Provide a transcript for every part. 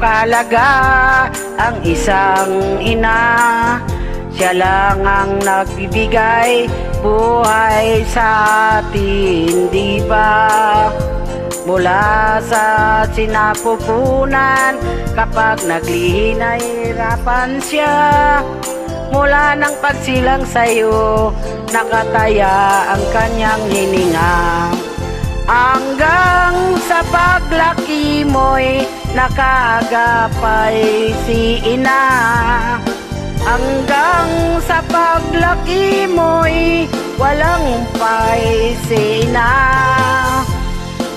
kahalaga ang isang ina. Siya lang ang nagbibigay buhay sa atin, di ba? Mula sa sinapupunan, kapag naglihi nahihirapan siya. Mula ng pagsilang sa'yo, nakataya ang kanyang hininga. Hanggang sa paglaki mo'y nakaagapay si ina. Hanggang sa paglaki mo'y walang umpay si ina.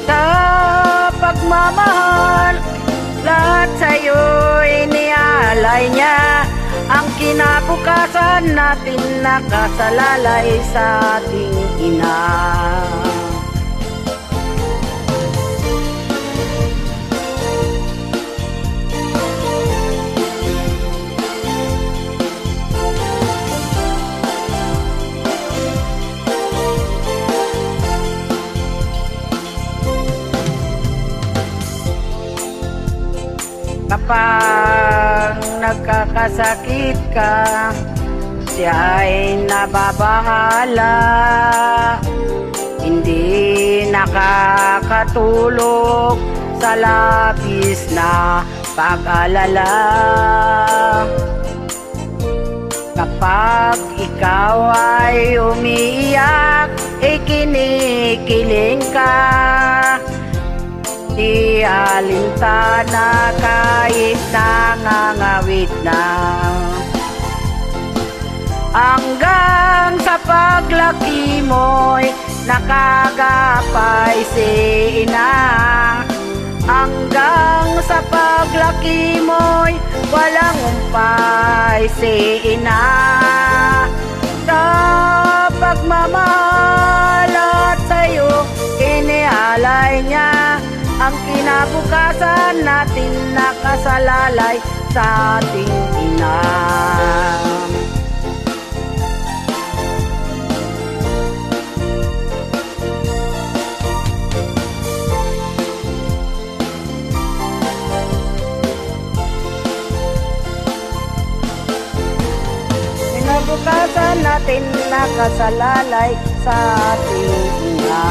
Sa pagmamahal, lahat sa'yo'y inialay niya. Ang kinabukasan natin nakasalalay sa ating ina. Kapag nagkakasakit ka, siya ay nababahala. Hindi nakakatulog sa labis na pag-alala. Kapag ikaw ay umiiyak, kinikiling ka. Di alintana kahit nangangawit na. Hanggang sa paglaki mo'y nakagapay si ina. Hanggang sa paglaki mo'y walang umpay si ina. Sa pagmamahal at sa'yo inialay niya. Ang kinabukasan natin nakasalalay sa ating ina. Kinabukasan natin nakasalalay sa ating ina.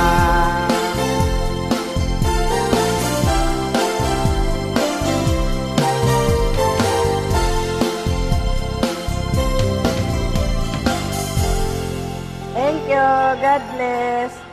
Thank you. God bless.